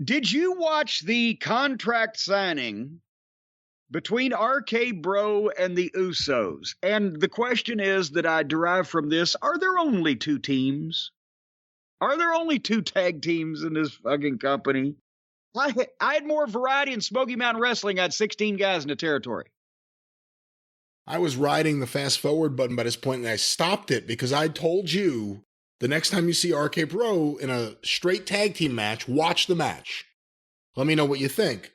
Did you watch the contract signing between RKBro and the Usos? And the question is that I derive from this, are there only two teams? Are there only two tag teams in this fucking company? I had more variety in Smoky Mountain Wrestling. I had 16 guys in the territory. I was riding the fast forward button by this point, and I stopped it because I told you the next time you see RK-Bro in a straight tag team match, watch the match. Let me know what you think.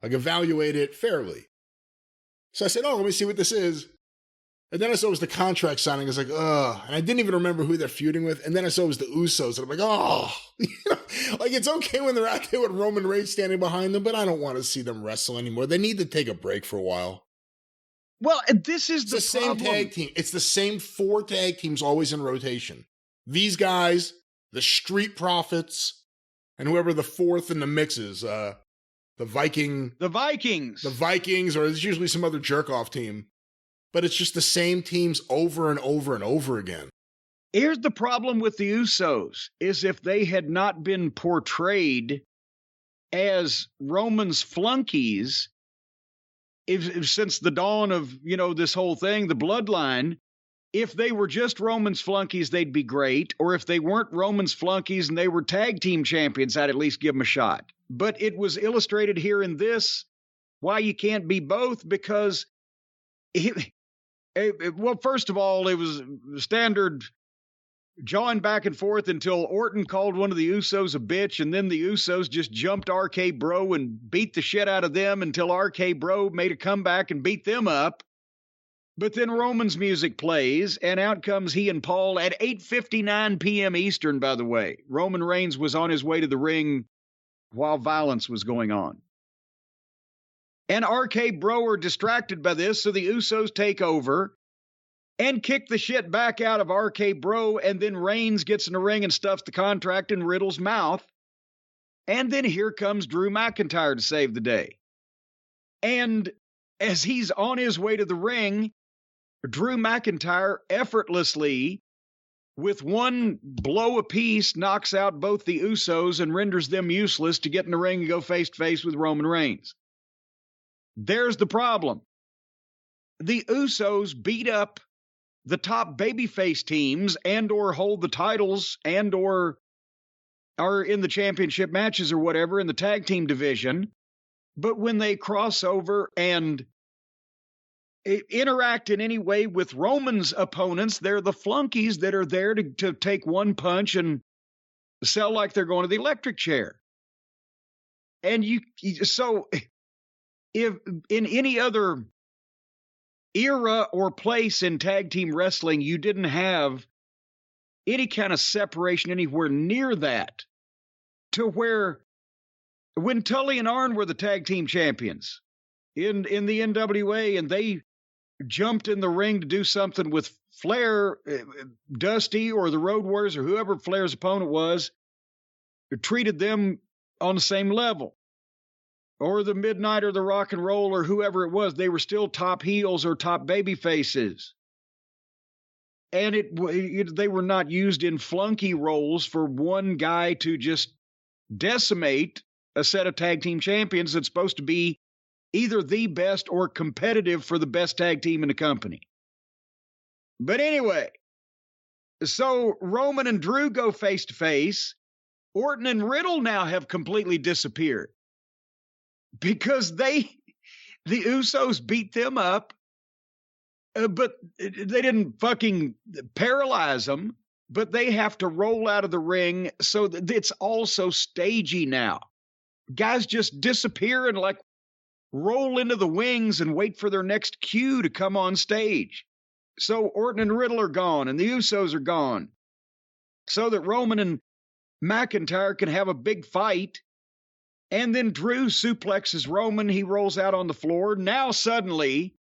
Like, evaluate it fairly. So I said, oh, let me see what this is. And then I saw it was the contract signing. I was like, ugh. And I didn't even remember who they're feuding with. And then I saw it was the Usos. And I'm like, oh. Like, it's okay when they're out there with Roman Reigns standing behind them, but I don't want to see them wrestle anymore. They need to take a break for a while. Well, this is the same tag team. It's the same 4 tag teams always in rotation. These guys, the Street Profits, and whoever the fourth in the mix is. The Vikings. The Vikings, or there's usually some other jerk-off team. But it's just the same teams over and over and over again. Here's the problem with the Usos, is if they had not been portrayed as Roman's flunkies, if since the dawn of, this whole thing, the bloodline, if they were just Roman's flunkies, they'd be great. Or if they weren't Roman's flunkies and they were tag team champions, I'd at least give them a shot. But it was illustrated here in this, why you can't be both, because well, first of all, it was standard jawing back and forth until Orton called one of the Usos a bitch, and then the Usos just jumped RK-Bro and beat the shit out of them until RK-Bro made a comeback and beat them up. But then Roman's music plays, and out comes he and Paul at 8:59 p.m. Eastern, by the way. Roman Reigns was on his way to the ring while violence was going on. And RK-Bro are distracted by this, so the Usos take over and kick the shit back out of RK-Bro, and then Reigns gets in the ring and stuffs the contract in Riddle's mouth. And then here comes Drew McIntyre to save the day. And as he's on his way to the ring, Drew McIntyre effortlessly, with one blow apiece, knocks out both the Usos and renders them useless to get in the ring and go face-to-face with Roman Reigns. There's the problem. The Usos beat up the top babyface teams and or hold the titles and or are in the championship matches or whatever in the tag team division. But when they cross over and interact in any way with Roman's opponents, they're the flunkies that are there to take one punch and sell like they're going to the electric chair. And so if in any other era or place in tag team wrestling, you didn't have any kind of separation anywhere near that, to where when Tully and Arn were the tag team champions in the NWA, and they jumped in the ring to do something with Flair, Dusty, or the Road Warriors, or whoever Flair's opponent was, treated them on the same level. Or the Midnight or the Rock and Roll or whoever it was, they were still top heels or top baby faces. And they were not used in flunky roles for one guy to just decimate a set of tag team champions that's supposed to be either the best or competitive for the best tag team in the company. But anyway, so Roman and Drew go face to face. Orton and Riddle now have completely disappeared, because the Usos beat them up, but they didn't fucking paralyze them, but they have to roll out of the ring, so that it's also stagey now. Guys just disappear and like roll into the wings and wait for their next cue to come on stage. So Orton and Riddle are gone, and the Usos are gone, so that Roman and McIntyre can have a big fight. And then Drew suplexes Roman. He rolls out on the floor. Now suddenly,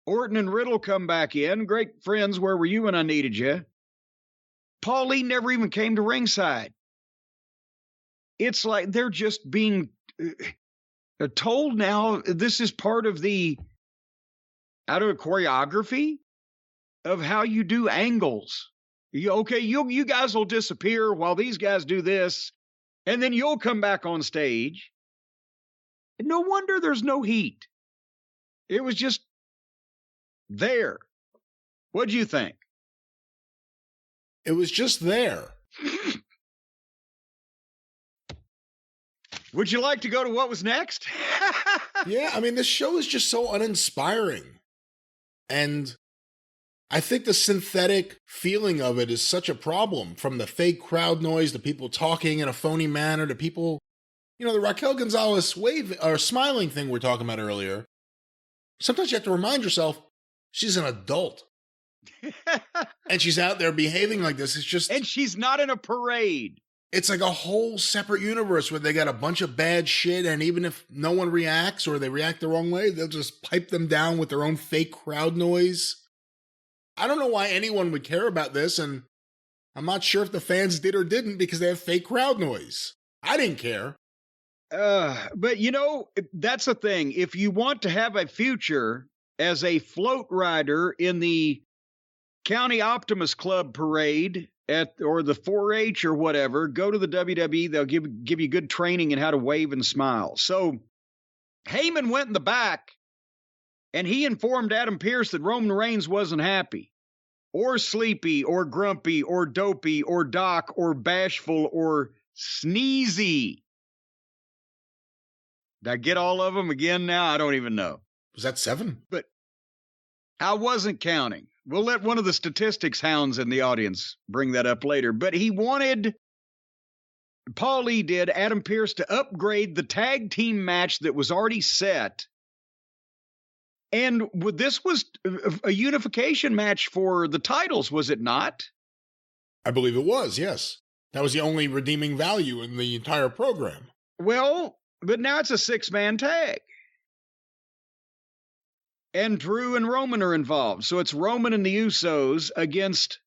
Orton and Riddle come back in. Great friends, where were you when I needed you? Paulie never even came to ringside. It's like they're just being told now this is part of the choreography of how you do angles. You guys will disappear while these guys do this. And then you'll come back on stage. And no wonder there's no heat. It was just there. What'd you think? It was just there. Would you like to go to what was next? Yeah, I mean, this show is just so uninspiring. And I think the synthetic feeling of it is such a problem, from the fake crowd noise to people talking in a phony manner to people, the Raquel Gonzalez wave or smiling thing we're talking about earlier. Sometimes you have to remind yourself she's an adult. And she's out there behaving like this. It's just. And she's not in a parade. It's like a whole separate universe where they got a bunch of bad shit, and even if no one reacts or they react the wrong way, they'll just pipe them down with their own fake crowd noise. I don't know why anyone would care about this, and I'm not sure if the fans did or didn't because they have fake crowd noise. I didn't care. But that's the thing. If you want to have a future as a float rider in the County Optimus Club parade or the 4-H or whatever, go to the WWE. They'll give you good training in how to wave and smile. So Heyman went in the back, and he informed Adam Pearce that Roman Reigns wasn't happy, or sleepy, or grumpy, or dopey, or doc, or bashful, or sneezy. Did I get all of them again now? I don't even know. Was that 7? But I wasn't counting. We'll let one of the statistics hounds in the audience bring that up later. But he wanted, Paul Lee did, Adam Pearce to upgrade the tag team match that was already set. And this was a unification match for the titles, was it not? I believe it was, yes. That was the only redeeming value in the entire program. Well, but now it's a 6-man tag. And Drew and Roman are involved. So it's Roman and the Usos against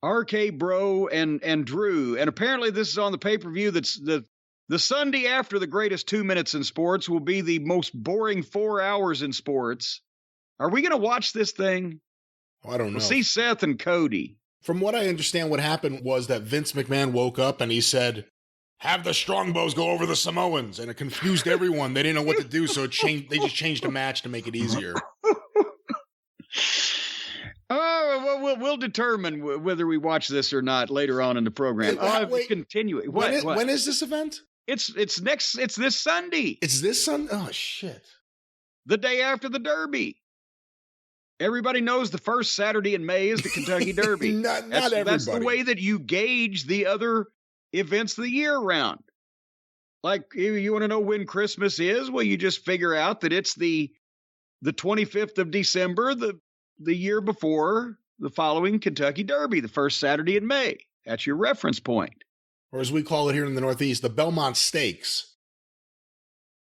RKBro and Drew. And apparently this is on the pay-per-view that's the Sunday after the greatest 2 minutes in sports will be the most boring 4 hours in sports. Are we going to watch this thing? I don't know. We'll see Seth and Cody. From what I understand, what happened was that Vince McMahon woke up and he said, "Have the Strongbos go over the Samoans," and it confused everyone. They didn't know what to do, so they just changed the match to make it easier. Oh, well, we'll determine whether we watch this or not later on in the program. Wait, continue. When is this event? It's this Sunday. It's this Sunday? Oh, shit. The day after the Derby. Everybody knows the first Saturday in May is the Kentucky Derby. Not everybody. That's the way that you gauge the other events the year round. Like, you want to know when Christmas is? Well, you just figure out that it's the 25th of December, the year before the following Kentucky Derby, the first Saturday in May. That's your reference point. Or as we call it here in the Northeast, the Belmont Stakes.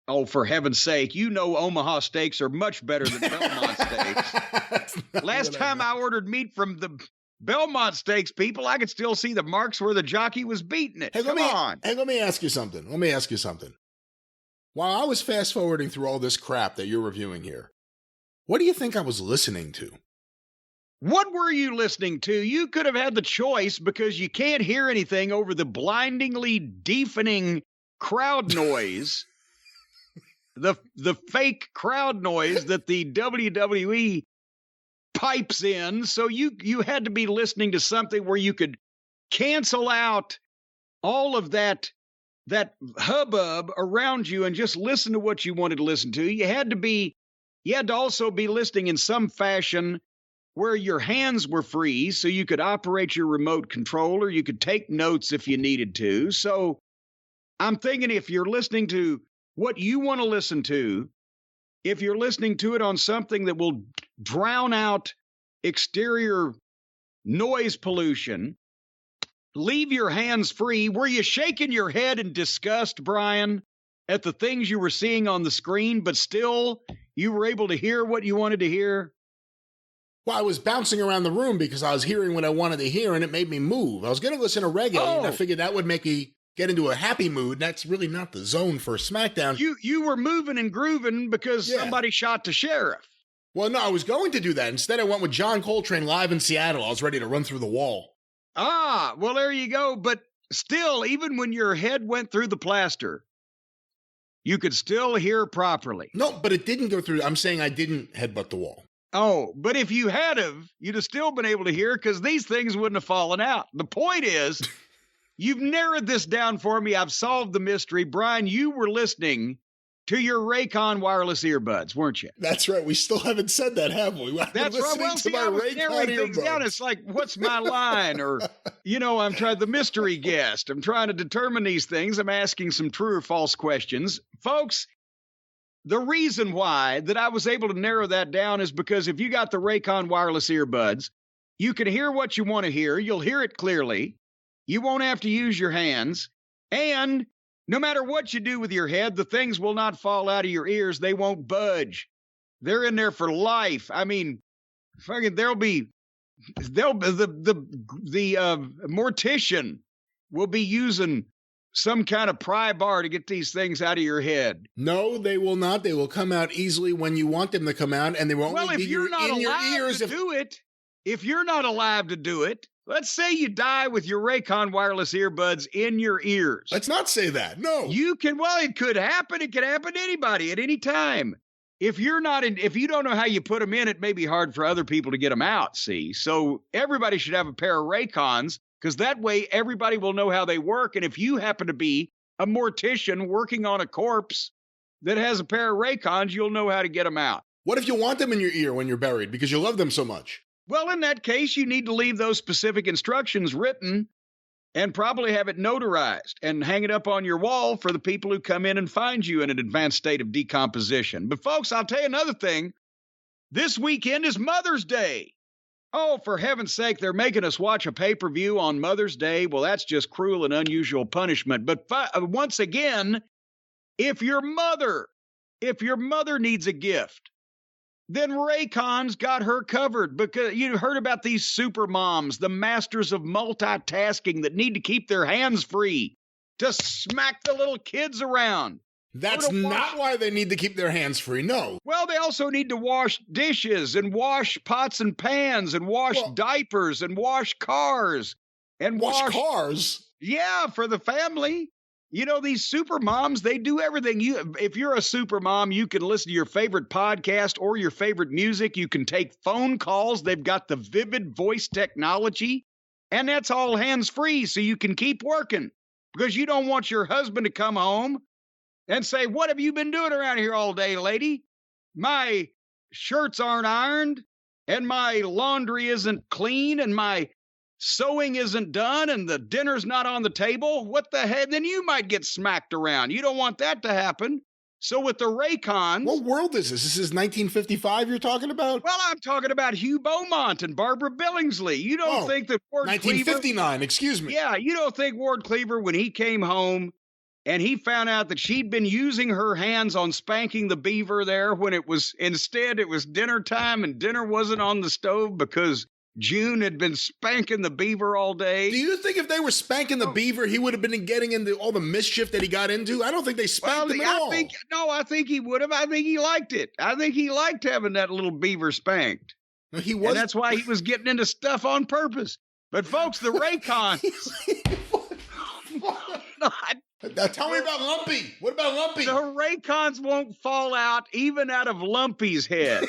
Oh, for heaven's sake, Omaha steaks are much better than Belmont steaks. Last time I ordered meat from the Belmont Steaks, people, I could still see the marks where the jockey was beating it. Come on. Hey, let me ask you something. While I was fast forwarding through all this crap that you're reviewing here, what do you think I was listening to? What were you listening to? You could have had the choice because you can't hear anything over the blindingly deafening crowd noise, the fake crowd noise that the WWE pipes in. So you had to be listening to something where you could cancel out all of that hubbub around you and just listen to what you wanted to listen to. You had to also be listening in some fashion where your hands were free so you could operate your remote controller. You could take notes if you needed to. So I'm thinking if you're listening to what you want to listen to, if you're listening to it on something that will drown out exterior noise pollution, leave your hands free. Were you shaking your head in disgust, Brian, at the things you were seeing on the screen, but still you were able to hear what you wanted to hear? Well, I was bouncing around the room because I was hearing what I wanted to hear, and it made me move. I was going to listen to reggae, and I figured that would make me get into a happy mood. That's really not the zone for SmackDown. You were moving and grooving because somebody shot the sheriff. Well, no, I was going to do that. Instead, I went with John Coltrane live in Seattle. I was ready to run through the wall. Ah, well, there you go. But still, even when your head went through the plaster, you could still hear properly. No, but it didn't go through. I'm saying I didn't headbutt the wall. Oh, but if you had have, you'd have still been able to hear because these things wouldn't have fallen out. The point is, you've narrowed this down for me. I've solved the mystery. Brian, you were listening to your Raycon wireless earbuds, weren't you? That's right. We still haven't said that, have we? That's right. Well, see, I was narrowing things down. It's like, what's my line? Or, I'm trying the mystery guest. I'm trying to determine these things. I'm asking some true or false questions. Folks, the reason why that I was able to narrow that down is because if you got the Raycon wireless earbuds, you can hear what you want to hear. You'll hear it clearly. You won't have to use your hands. And no matter what you do with your head, the things will not fall out of your ears. They won't budge. They're in there for life. I mean, fucking, the mortician will be using some kind of pry bar to get these things out of your head. No, they will not. They will come out easily when you want them to come out, and they won't be in your ears. If you're not alive to do it, let's say you die with your Raycon wireless earbuds in your ears. Let's not say that. No. It could happen. It could happen to anybody at any time. If you don't know how you put them in, it may be hard for other people to get them out, see? So everybody should have a pair of Raycons, because that way everybody will know how they work. And if you happen to be a mortician working on a corpse that has a pair of Raycons, you'll know how to get them out. What if you want them in your ear when you're buried because you love them so much? Well, in that case, you need to leave those specific instructions written and probably have it notarized and hang it up on your wall for the people who come in and find you in an advanced state of decomposition. But folks, I'll tell you another thing. This weekend is Mother's Day. Oh, for heaven's sake, they're making us watch a pay-per-view on Mother's Day. Well, that's just cruel and unusual punishment. But once again, if your mother needs a gift, then Raycon's got her covered, because you heard about these super moms, the masters of multitasking that need to keep their hands free to smack the little kids around. That's not why they need to keep their hands free, no. Well, they also need to wash dishes and wash pots and pans and wash diapers and wash cars. And wash cars? Yeah, for the family. These super moms, they do everything. If you're a super mom, you can listen to your favorite podcast or your favorite music. You can take phone calls. They've got the vivid voice technology, and that's all hands-free, so you can keep working, because you don't want your husband to come home and say, "What have you been doing around here all day, lady? My shirts aren't ironed, and my laundry isn't clean, and my sewing isn't done, and the dinner's not on the table. What the heck?" Then you might get smacked around. You don't want that to happen. So with the Raycons... What world is this? This is 1955 you're talking about? Well, I'm talking about Hugh Beaumont and Barbara Billingsley. You don't think that Ward 1959, Cleaver... excuse me. Yeah, you don't think Ward Cleaver, when he came home and he found out that she'd been using her hands on spanking the beaver there when it was dinner time and dinner wasn't on the stove because June had been spanking the beaver all day? Do you think if they were spanking the beaver, he would have been getting into all the mischief that he got into? I don't think they spanked him at all. I think he would have. I think he liked it. I think he liked having that little beaver spanked. No, he was. And that's why he was getting into stuff on purpose. But folks, the Raycons... Now tell me about Lumpy. What about Lumpy? The Raycons won't fall out even out of Lumpy's head.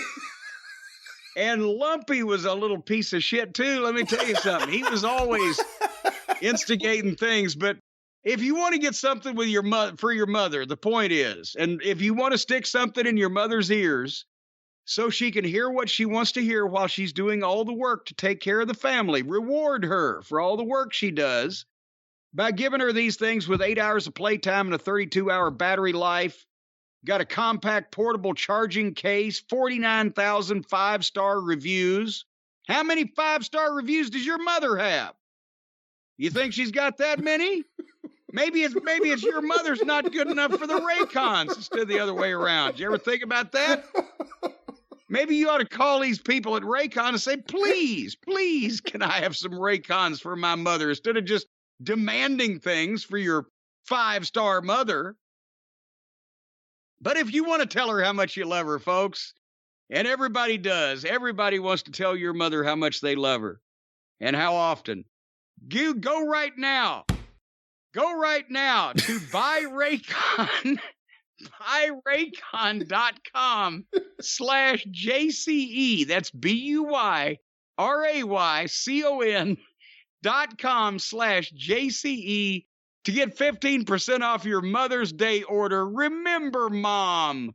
And Lumpy was a little piece of shit too. Let me tell you something. He was always instigating things. But if you want to get something with for your mother, the point is, and if you want to stick something in your mother's ears so she can hear what she wants to hear while she's doing all the work to take care of the family, reward her for all the work she does by giving her these things with 8 hours of playtime and a 32-hour battery life. Got a compact portable charging case, 49,000 5-star reviews. How many 5-star reviews does your mother have? You think she's got that many? Maybe it's your mother's not good enough for the Raycons instead of the other way around. Did you ever think about that? Maybe you ought to call these people at Raycon and say, please, can I have some Raycons for my mother, instead of just demanding things for your 5-star mother. But if you want to tell her how much you love her, folks, and everybody does, everybody wants to tell your mother how much they love her and how often. Go right now Go right now to buyraycon, buyraycon.com/JCE. That's BUYRAYCON.com/JCE to get 15% off your Mother's Day order. Remember Mom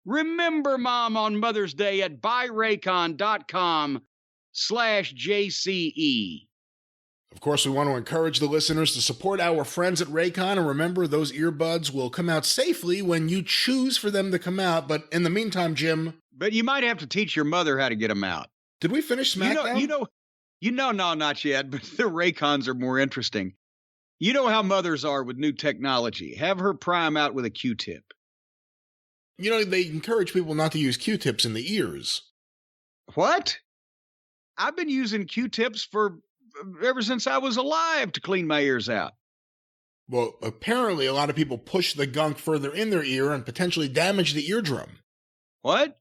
on Mother's Day at buyraycon.com/JCE. Of course, we want to encourage the listeners to support our friends at Raycon, and remember, those earbuds will come out safely when you choose for them to come out. But in the meantime, Jim... But you might have to teach your mother how to get them out. Did we finish SmackDown? No, not yet, but the Raycons are more interesting. You know how mothers are with new technology. Have her pry them out with a Q-tip. You know, they encourage people not to use Q-tips in the ears. What? I've been using Q-tips ever since I was alive to clean my ears out. Well, apparently a lot of people push the gunk further in their ear and potentially damage the eardrum. What?